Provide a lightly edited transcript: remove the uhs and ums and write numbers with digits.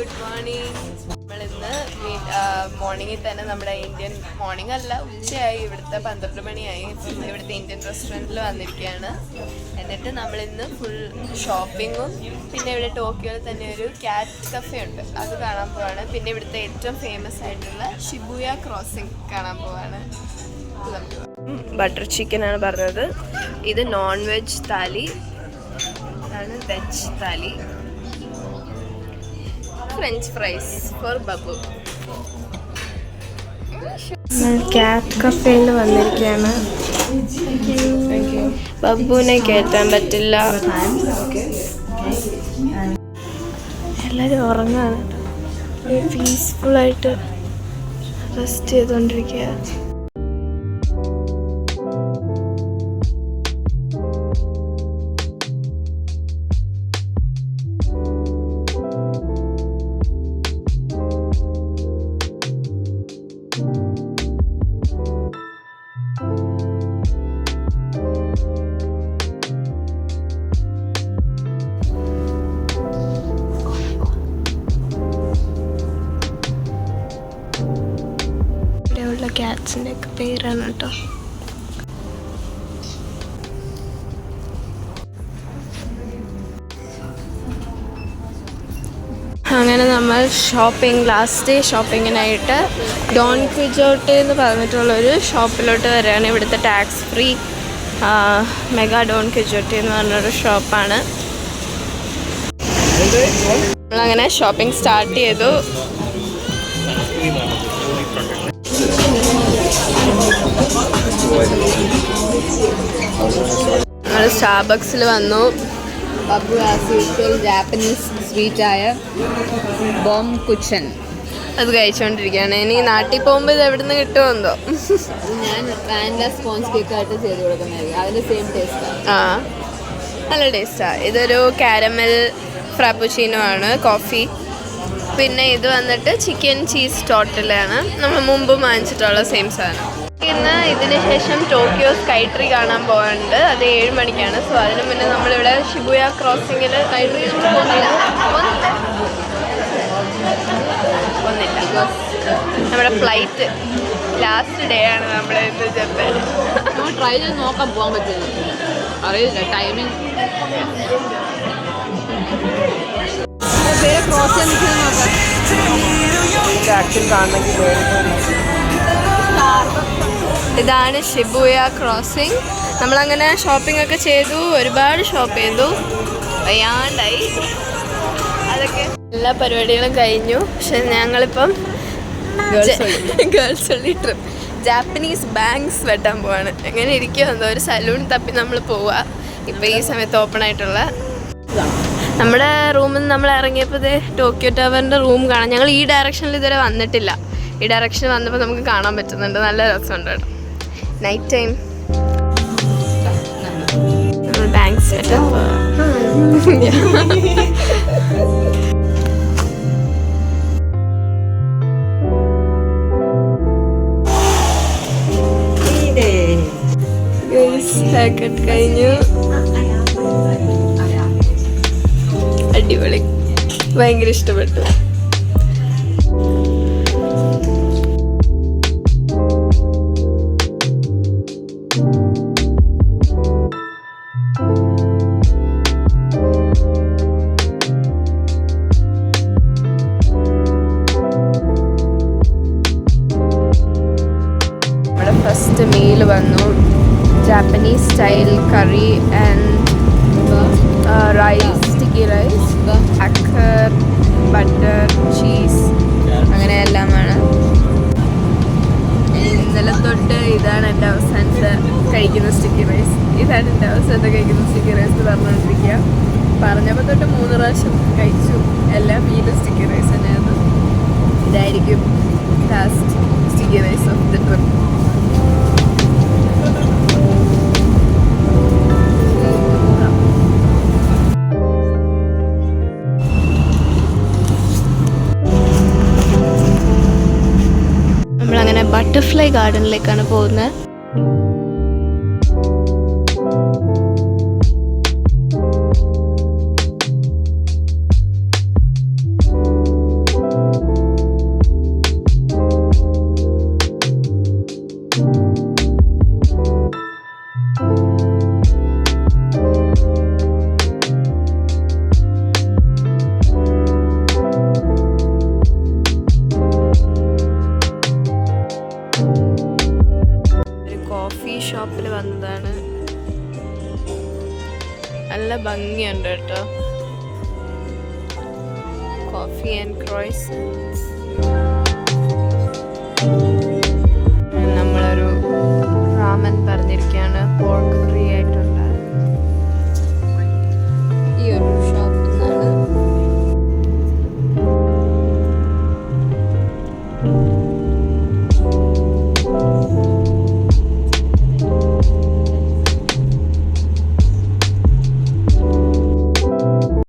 Good morning. നമ്മളിന്ന് മോർണിംഗിൽ തന്നെ നമ്മുടെ ഇന്ത്യൻ മോർണിംഗ് അല്ല, ഉച്ചയായി. ഇവിടുത്തെ 12 മണിയായി. ഇവിടുത്തെ ഇന്ത്യൻ റെസ്റ്റോറൻറ്റിൽ വന്നിരിക്കുകയാണ്. എന്നിട്ട് നമ്മളിന്ന് ഫുൾ ഷോപ്പിങ്ങും പിന്നെ ഇവിടെ ടോക്കിയോയിൽ തന്നെ ഒരു കാറ്റ് കഫേ ഉണ്ട്, അത് കാണാൻ പോവാണ്. പിന്നെ ഇവിടുത്തെ ഏറ്റവും ഫേമസ് ആയിട്ടുള്ള ഷിബുയ ക്രോസിംഗ് കാണാൻ പോവാണ്. ബട്ടർ ചിക്കനാണ് പറഞ്ഞത്. ഇത് നോൺ വെജ് താലി ആണ്, വെജ് താലി. French fries four Babu. കാറ്റ് കഫേയിൽ വന്നിരിക്കുകയാണ്. ബബുവിനെ കയറ്റാൻ പറ്റില്ല, എല്ലാവരും ഉറങ്ങാണ്. പീസ്ഫുള്ളായിട്ട് റെസ്റ്റ് ചെയ്തുകൊണ്ടിരിക്കുക. ക്യാറ്റ്സിൻ്റെ ഒക്കെ പേരാണ് കേട്ടോ. അങ്ങനെ നമ്മൾ ലാസ്റ്റ് ഡേ ഷോപ്പിങ്ങിനായിട്ട് ഡോൺ ക്വിജോട്ടെ എന്ന് പറഞ്ഞിട്ടുള്ളൊരു ഷോപ്പിലോട്ട് വരികയാണ്. ഇവിടുത്തെ ടാക്സ് ഫ്രീ മെഗാ ഡോൺ ക്വിജോട്ടെ എന്ന് പറഞ്ഞൊരു ഷോപ്പാണ്. നമ്മളങ്ങനെ ഷോപ്പിംഗ് സ്റ്റാർട്ട് ചെയ്തു. നമ്മൾ സ്റ്റാർബക്സിൽ വന്നു. ബബു ആസ് യൂഷ്വൽ ജാപ്പനീസ് സ്വീറ്റായ ബോം കുച്ചൻ അത് കഴിച്ചുകൊണ്ടിരിക്കുകയാണ്. ഇനി നാട്ടിൽ പോകുമ്പോൾ ഇത് എവിടെ നിന്ന് കിട്ടുമെന്നോ. ഞാൻ വാനില സ്പോഞ്ച് കേക്കായിട്ട് ചെയ്ത് കൊടുക്കുന്നതായിരിക്കും, അതിൻ്റെ സെയിം ടേസ്റ്റാണ്. ആ, നല്ല ടേസ്റ്റാണ്. ഇതൊരു കാരമൽ ഫ്രാപ്പുച്ചീനോ ആണ്, കോഫി. പിന്നെ ഇത് വന്നിട്ട് ചിക്കൻ ചീസ് ടോട്ടലാണ്, നമ്മൾ മുമ്പ് വാങ്ങിച്ചിട്ടുള്ള സെയിം സാധനം. ഇന്ന് ഇതിന് ശേഷം ടോക്കിയോ സ്കൈ ട്രീ കാണാൻ പോകാനുണ്ട്. അത് 7 മണിക്കാണ്. സോ അതിന് മുന്നേ നമ്മളിവിടെ ഷിബുയ ക്രോസിങ്ങിൽ സ്കൈ ട്രീ പോകുന്നില്ല. നമ്മുടെ ഫ്ലൈറ്റ് ലാസ്റ്റ് ഡേ ആണ് നമ്മുടെ ഇന്ന് ജപ്പാൻ. ട്രൈ ചെയ്ത് നോക്കാൻ പോകാൻ പറ്റില്ല, അറിയില്ല ടൈമിങ്. ക്രോസ് ചെയ്യാൻ നോക്കാം. ഇതാണ് ഷിബുയ ക്രോസിംഗ്. നമ്മളങ്ങനെ ഷോപ്പിംഗ് ഒക്കെ ചെയ്തു, ഒരുപാട് ഷോപ്പ് ചെയ്തു, വയ്യാണ്ടായി. അതൊക്കെ എല്ലാ പരിപാടികളും കഴിഞ്ഞു. പക്ഷെ ഞങ്ങളിപ്പം girls only trip Japanese banks വെട്ടാൻ പോവാണ്. എങ്ങനെ ഇരിക്കുമെന്നോ, ഒരു സലൂൺ തപ്പി നമ്മൾ പോവുക. ഇപ്പം ഈ സമയത്ത് ഓപ്പൺ ആയിട്ടുള്ള നമ്മുടെ റൂമിൽ നിന്ന് നമ്മൾ ഇറങ്ങിയപ്പോൾ ടോക്കിയോ ടവറിൻ്റെ റൂം കാണാം. ഞങ്ങൾ ഈ ഡയറക്ഷനിൽ ഇതുവരെ വന്നിട്ടില്ല. ഈ ഡയറക്ഷനിൽ വന്നപ്പോൾ നമുക്ക് കാണാൻ പറ്റുന്നുണ്ട്. നല്ല രസമുണ്ട് കേട്ടോ. Night time bangs setup. Haircut കഴിഞ്ഞു. അടിപൊളി, ഭയങ്കര ഇഷ്ടപ്പെട്ടു. നമ്മുടെ ഫസ്റ്റ് മീൽ വന്നു. Japanese style curry and rice, sticky rice, അക്കർ, ബട്ടർ, ചീസ്, അങ്ങനെ എല്ലാമാണ്. ഇന്നലെ തൊട്ട് ഇതാണ് എൻ്റെ അവസാനത്തെ കഴിക്കുന്ന സ്റ്റിക്കി റൈസ്. ഇതാണ് എൻ്റെ അവസാനത്തെ കഴിക്കുന്ന സ്റ്റിക്കി റൈസ് എന്ന് പറഞ്ഞുകൊണ്ടിരിക്കുക. പറഞ്ഞപ്പോൾ തൊട്ട് 3 പ്രാവശ്യം കഴിച്ചു. എല്ലാം മീനും സ്റ്റിക്കി റൈസ് തന്നെയായിരുന്നു. ഇതായിരിക്കും last sticky rice of the trip. നമ്മളങ്ങനെ ബട്ടർഫ്ലൈ ഗാർഡനിലേക്കാണ് പോകുന്നത്. ഭംഗിയുണ്ട് കേട്ടോ. Coffee and croissants. നമ്മളൊരു റാമൻ പറഞ്ഞിരിക്കുകയാണ്, പോർക്ക് ഫ്രീ ആയിട്ട്